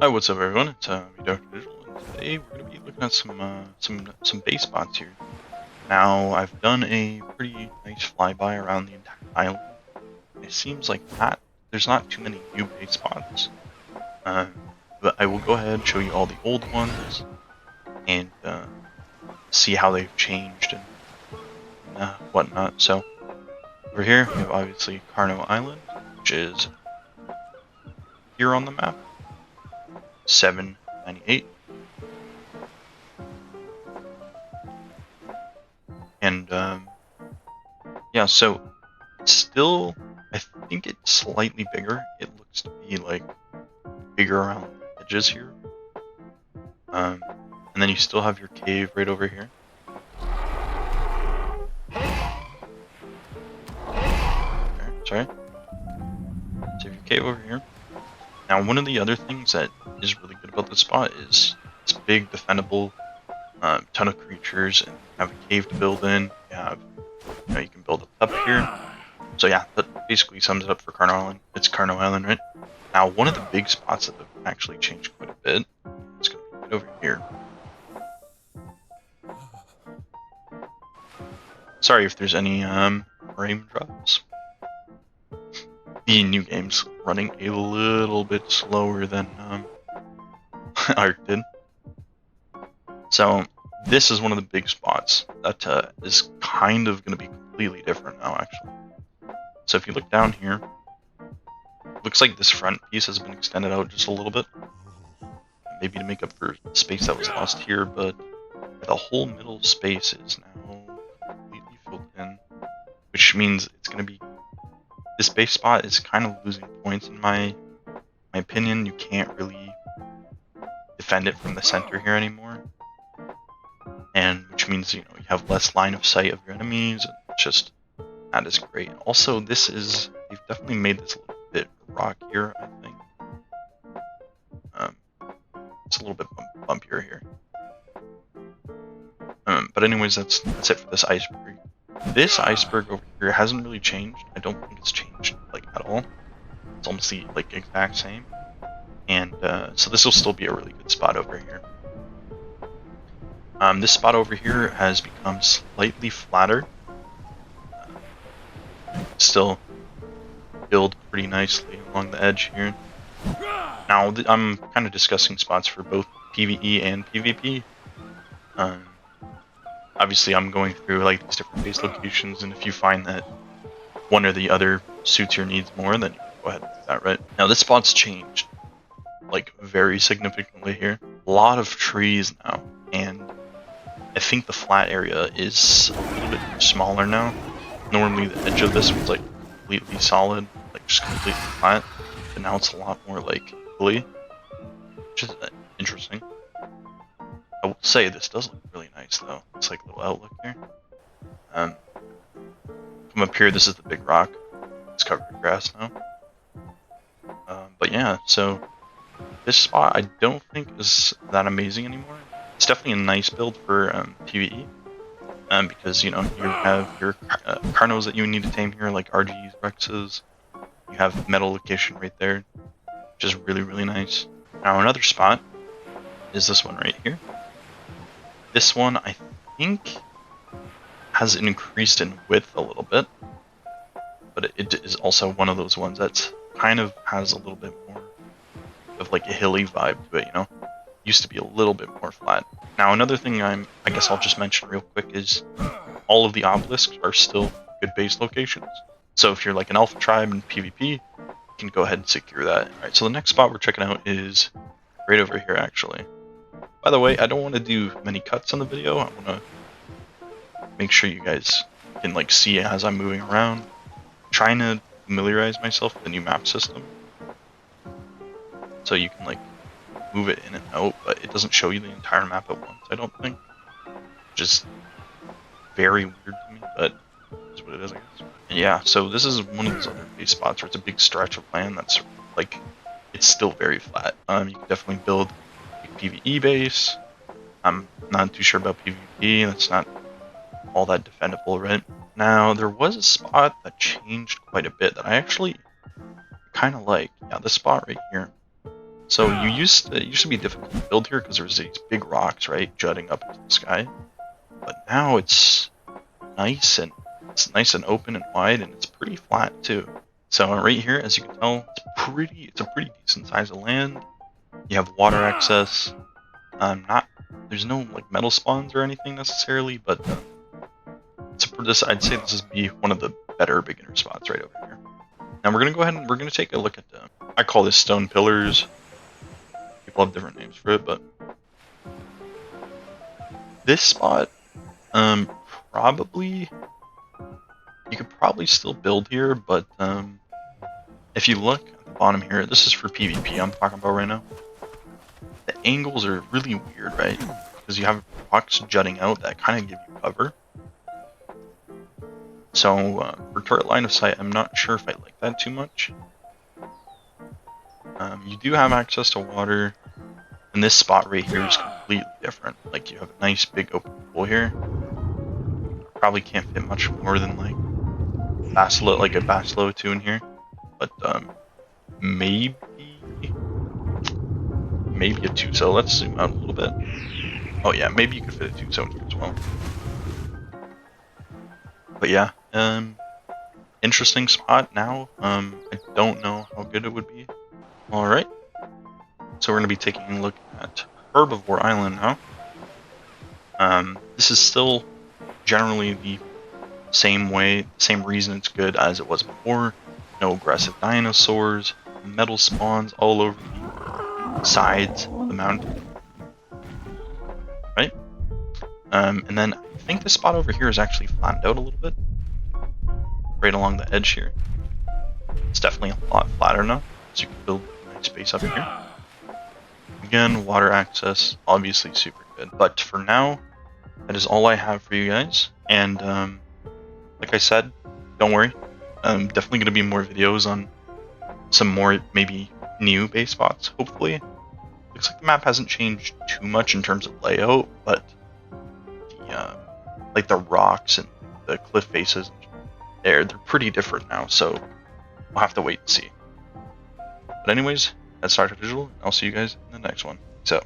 Hi, what's up, everyone? It's me, Dr. Digital, and today we're going to be looking at some base spots here. Now, I've done a pretty nice flyby around the entire island. It seems like there's not too many new base spots, uh, but I will go ahead and show you all the old ones and see how they've changed and whatnot. So, over here we have obviously Carno Island, which is here on the map, 798. And yeah, so still, I think it's slightly bigger. It looks to be like bigger around the edges here. And then you still have your cave right over here. Okay, sorry. So you have your cave over here. Now, one of the other things that is really good about this spot is it's big, defendable, ton of creatures, and you have a cave to build in. You can build up here. So yeah, that basically sums it up for Carno Island. It's Carno Island, right? Now, one of the big spots that have actually changed quite a bit is going to be right over here. Sorry if there's any frame drops. The new game's running a little bit slower than Arc did. So this is one of the big spots that is kind of going to be completely different now, actually. So if you look down here, it looks like this front piece has been extended out just a little bit. Maybe to make up for space that was lost here, but the whole middle space is now completely filled in, which means it's going to be... This base spot is kind of losing points in my opinion. You can't really defend it from the center here anymore, and which means you have less line of sight of your enemies. And it's just not as great. Also, they've definitely made this a little bit rockier, I think. It's a little bit bumpier here. But anyways, that's it for this iceberg. This iceberg over here hasn't really changed. I don't think it's changed like at all. It's almost the exact same. And so this will still be a really good spot over here. This spot over here has become slightly flatter. Still build pretty nicely along the edge here. Now I'm kind of discussing spots for both PvE and PvP. Obviously I'm going through like these different base locations, and if you find that one or the other suits your needs more, then you can go ahead and do that, right? Now this spot's changed like very significantly here. A lot of trees now, and I think the flat area is a little bit smaller now. Normally the edge of this was like completely solid, like just completely flat, but now it's a lot more like hilly, which is interesting. I will say this does look really nice though. It's like a little outlook here. Come up here, this is the big rock. It's covered in grass now. But yeah, so this spot I don't think is that amazing anymore. It's definitely a nice build for PvE. Because you have your Carnos that you need to tame here, like RGs, Rexes. You have metal location right there, which is really, really nice. Now another spot is this one right here. This one I think has increased in width a little bit, but it is also one of those ones that's kind of has a little bit more of like a hilly vibe to it, Used to be a little bit more flat. Now another thing I guess I'll just mention real quick is all of the obelisks are still good base locations. So if you're like an alpha tribe in PvP, you can go ahead and secure that. Alright, so the next spot we're checking out is right over here actually. By the way, I don't want to do many cuts on the video. I want to make sure you guys can like see as I'm moving around. Trying to familiarize myself with the new map system, so you can like move it in and out, but it doesn't show you the entire map at once, I don't think. Just very weird to me, but is what it is, I guess. And yeah, so this is one of those other base spots where it's a big stretch of land that's like, it's still very flat. You can definitely build a PvE base. I'm not too sure about PvP, that's not all that defendable, right? Now, there was a spot that changed quite a bit that I actually kind of like. Yeah, this spot right here. So it used to be difficult to build here because there was these big rocks, right, jutting up into the sky. But now it's nice and open and wide, and it's pretty flat too. So right here, as you can tell, it's a pretty decent size of land. You have water access. There's no like metal spawns or anything necessarily, but I'd say this is be one of the better beginner spots right over here. Now we're gonna go ahead and we're gonna take a look at I call this stone pillars. People have different names for it, but this spot, probably you could probably still build here, but if you look at the bottom here, this is for PvP I'm talking about right now. The angles are really weird, right? Because you have rocks jutting out that kind of give you cover. So for turret line of sight, I'm not sure if I like that too much. You do have access to water, and this spot right here is completely different. Like you have a nice big open pool here. Probably can't fit much more than like a Basilo 2 in here, but maybe a 2. So let's zoom out a little bit. Oh yeah, maybe you could fit a 2 in here as well. But yeah, interesting spot now. I don't know how good it would be. Alright, so we're going to be taking a look at Herbivore Island now. This is still generally the same reason it's good as it was before. No aggressive dinosaurs, metal spawns all over the sides of the mountain. Right? And then I think this spot over here is actually flattened out a little bit. Right along the edge here. It's definitely a lot flatter now, so you can build a nice base up here. Again, water access, obviously super good. But for now, that is all I have for you guys. And like I said, don't worry. Definitely going to be more videos on some more maybe new base spots, hopefully. Looks like the map hasn't changed too much in terms of layout, but like the rocks and the cliff faces, they're pretty different now, so we'll have to wait and see. But anyways, that's Starter Digital. I'll see you guys in the next one. Peace out.